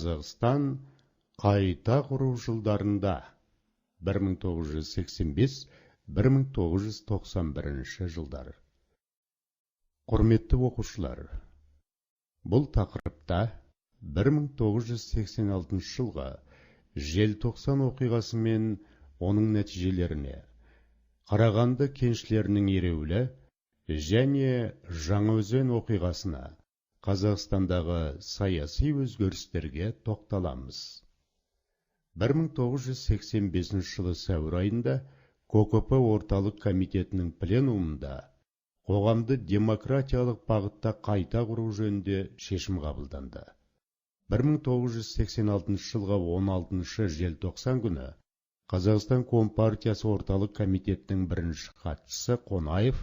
Қазақстан қайта құру жылдарында 1985-1991 жылдар. Құрметті оқушылар, бұл тақырыпта 1986 жылға желтоқсан оқиғасы мен оның нәтижелеріне, Қарағанды кеншілерінің ереуілі және Жаңаөзен оқиғасына, Қазақстандағы саяси өзгерістерге тоқталамыз. 1985 жылы сәуір айында КОКП орталық комитетінің пленумында қоғамды демократиялық бағытта қайта құру жөнінде шешім қабылданды. 1986 жылғы 16 желтоқсан күні Қазақстан Компартиясы орталық комитетінің бірінші хатшысы Қонаев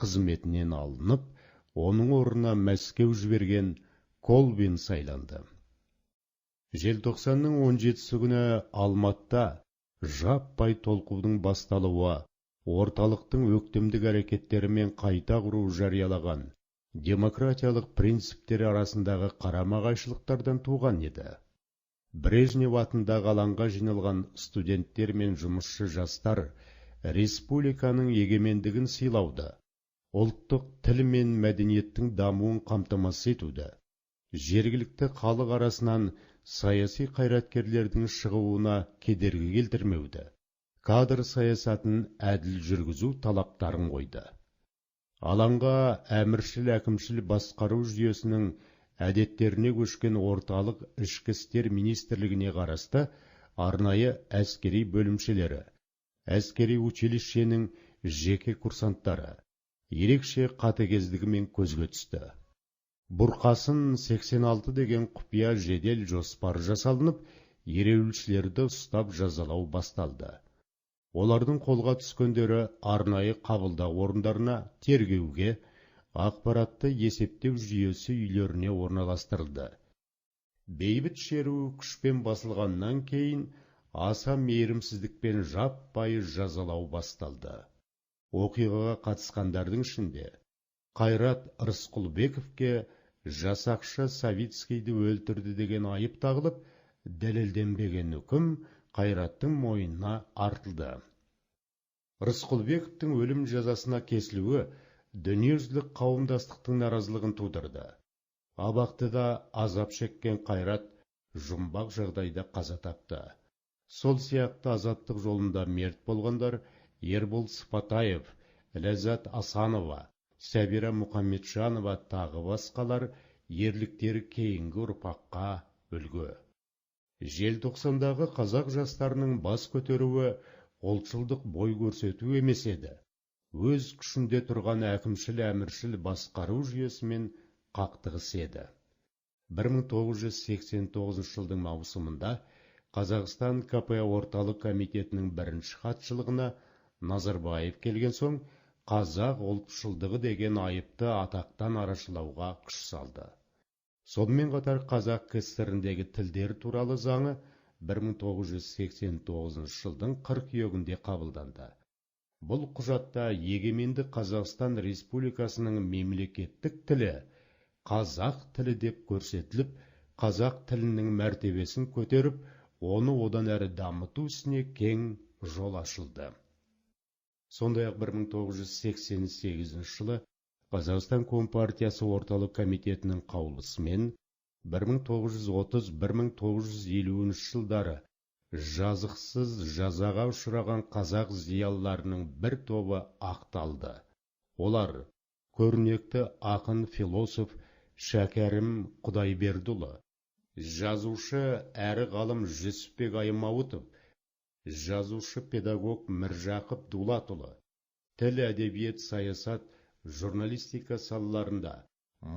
қызметінен алынып, оның орнына Мәскеу жіберген Колбин сайланды. Желтоқсанның 17 күні Алматыда жаппай толқудың басталуы, орталықтың өктемдік әрекеттері мен қайта құру жариялаған демократиялық принциптері арасындағы қарама-қайшылықтардан туған еді. Брежнев атындағы алаңға жиналған студенттер мен жұмысшы жастар республиканың егемендігін сыйлауды, ұлттық тіл мен мәдениеттің дамуын қамтамасыз етуді, жергілікті халық арасынан саяси қайраткерлердің шығуына кедергі келтірмеуді, кадр саясатын әділ жүргізу талаптарын қойды. Алаңға әміршіл-әкімшіл басқару жүйесінің әдеттеріне көшкен орталық ішкі істер министрлігіне қарасты арнайы әскери бөлімшелері, әскери училищенің жеке курсанттары ерекше қатыгездігімен көзге түсті. Бұрқасын 86 деген құпия жедел жоспар жасалынып, ереуілшілерді ұстап жазалау басталды. Олардың қолға түскендері арнайы қабылдау орындарына тергеуге, ақпаратты есептеу жүйесі үйлеріне орналастырылды. Бейбіт шеру күшпен басылғаннан кейін аса мейірімсіздікпен жаппай жазалау басталды. Оқиғаға қатысқандардың ішінде Қайрат Рысқұлбековке жасақшы Савицкийді өлтірді деген айып тағылып, дәлелденбеген үкім Қайраттың мойнына артылды. Рысқұлбековтің өлім жазасына кесілуі дүниежүзілік қауымдастықтың наразылығын тудырды. Абақтыда азап шеккен Қайрат жұмбақ жағдайда қаза тапты. Сол сияқты азаттық жолында мерт болғандар Ербол Сыпатаев, Ләззат Асанова, Сәбира Мұхамеджанова тағы басқалар ерліктері кейінгі ұрпаққа үлгі. Желтоқсандағы қазақ жастарының бас көтеруі ұлтшылдық бой көрсету емес еді. Өз күшінде тұрған әкімшіл-әміршіл басқару жүйесімен қақтығыс еді. 1989 жылдың маусымында Қазақстан КП орталық комитетінің бірінші хатшылығына Назарбаев келген соң, қазақ ұлтшылдығы деген айыпты атақтан арашылауға күш салды. Сонымен қатар қазақ КСР-індегі тілдер туралы заңы 1989 жылдың қыркүйегінде қабылданды. Бұл құжатта егеменді Қазақстан Республикасының мемлекеттік тілі қазақ тілі деп көрсетіліп, қазақ тілінің мәртебесін көтеріп, оны одан әрі дамыту ісіне кең жол ашылды. Сондай-ақ 1988 жылы Қазақстан Компартиясы орталық комитетінің қаулысымен 1930-1950 жылдары жазықсыз жазаға ұшыраған қазақ зиялыларының бір тобы ақталды. Олар көрнекті ақын философ Шәкәрім Құдайбердіұлы, жазушы әрі ғалым Жүсіпбек Аймауытов, жазушы педагог Міржақып Дулатұлы, тіл, әдебиет, саясат, журналистика салаларында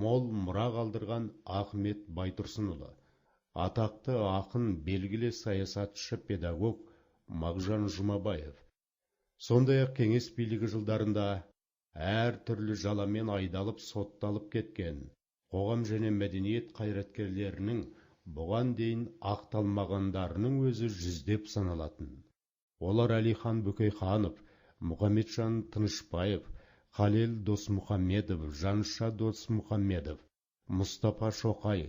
мол мұра қалдырған Ахмет Байтұрсынұлы, атақты ақын, белгілі саясатшы педагог Мағжан Жұмабаев. Сондай-ақ кеңес билігі жылдарында әр түрлі жаламен айдалып сотталып кеткен қоғам және мәдениет қайраткерлерінің бұған дейін ақталмағандарының өзі жүздеп саналатын. Олар Әлихан Бөкейханов, Мұхамеджан Тынышбаев, Халел Досмұхамедов, Жанша Досмұхамедов, Мұстапа Шоқай,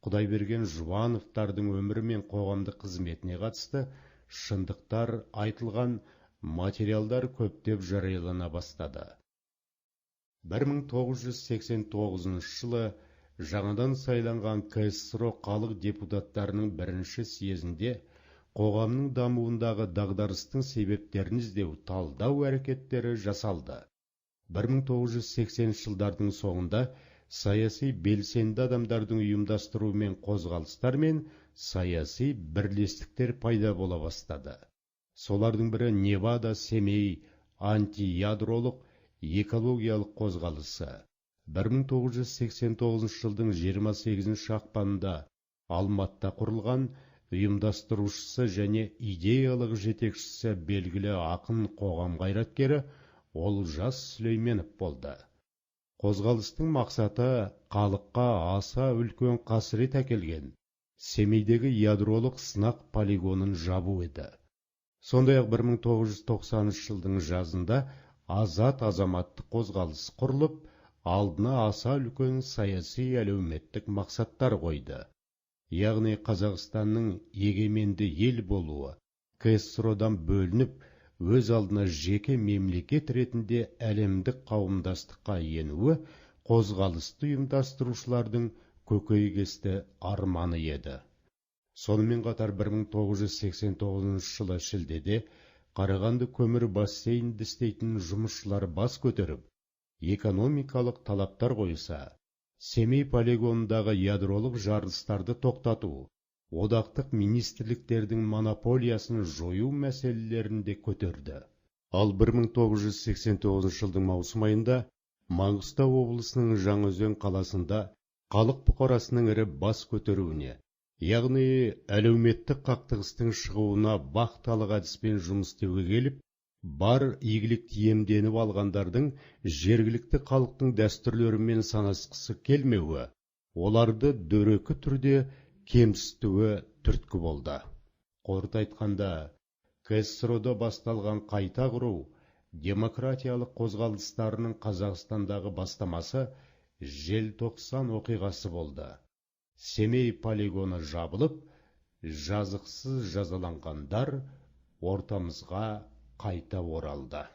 Құдайберген Жұбановтардың өмірі мен қоғамдық қызметіне қатысты шындықтар айтылған материалдар көптеп жариялана бастады. 1989 жылы жаңадан сайланған КСРО халық депутаттарының бірінші съезінде қоғамның дамуындағы дағдарыстың себептерін іздеу, талдау әрекеттері жасалды. 1980 жылдардың соңында саяси белсенді адамдардың ұйымдастыруымен қозғалыстар мен саяси бірлестіктер пайда бола бастады. Солардың бірі Невада Семей антиядролық экологиялық қозғалысы. 1989 жылдың 28 ақпанында Алматыда құрылған, ұйымдастырушысы және идеялық жетекшісі белгілі ақын қоғам қайраткері Олжас Сүлейменов болды. Қозғалыстың мақсаты халыққа аса үлкен қасірет әкелген Семейдегі ядролық сынақ полигонын жабу еді. Сондай-ақ 1990 жылдың жазында Азат азаматтық қозғалыс құрылып, алдына аса үлкен саяси әлеуметтік мақсаттар қойды. Яғни Қазақстанның егеменді ел болуы, КСРО-дан бөлініп, өз алдына жеке мемлекет ретінде әлемдік қауымдастыққа енуі қозғалысты ұйымдастырушылардың көкейкесті арманы еді. Сонымен қатар 1989 жылы шілдеде Қарағанды көмір бассейнінде істейтін жұмысшылар бас көтеріп, экономикалық талаптар қойса, Семей полигонындағы ядролық жарылыстарды тоқтату, одақтық министрліктердің монополиясын жою мәселелерінде көтерді. Ал 1989 жылдың маусым айында Маңғыстау облысының Жаңаөзен қаласында халық бұқарасының ірі бас көтеруіне, яғни әлеуметтік қақтығыстың шығуына бақталық әдіспен жұмыс істеуге келіп, бар игілік тиемденіп алғандардың жергілікті халықтың дәстүрлерімен санасқысы келмеуі, оларды дөрекі түрде кемсітуі түрткі болды. Қорыта айтқанда, КСРО-да басталған қайта құру демократиялық қозғалыстарының Қазақстандағы бастамасы желтоқсан оқиғасы болды. Семей полигоны жабылып, жазықсыз жазаланғандар ортамызға қайта оралды.